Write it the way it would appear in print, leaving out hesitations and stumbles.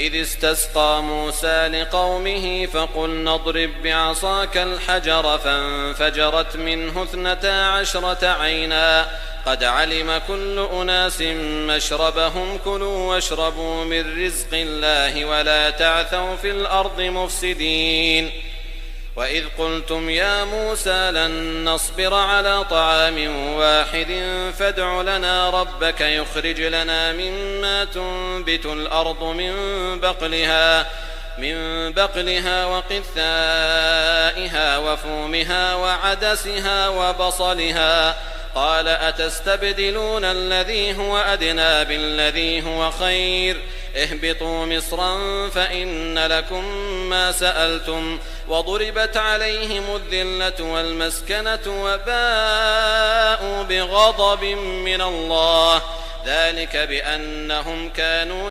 وإذ استسقى موسى لقومه فقلنا اضرب بعصاك الحجر فانفجرت منه 12 عينا قد علم كل أناس مشربهم كلوا واشربوا من رزق الله ولا تعثوا في الأرض مفسدين وإذ قلتم يا موسى لن نصبر على طعام واحد فادع لنا ربك يخرج لنا مما تنبت الأرض من بقلها وقثائها وفومها وعدسها وبصلها قال أتستبدلون الذي هو أدنى بالذي هو خير اهبطوا مصرا فإن لكم ما سألتم وضربت عليهم الذلة والمسكنة وباءوا بغضب من الله ذلك بأنهم كانوا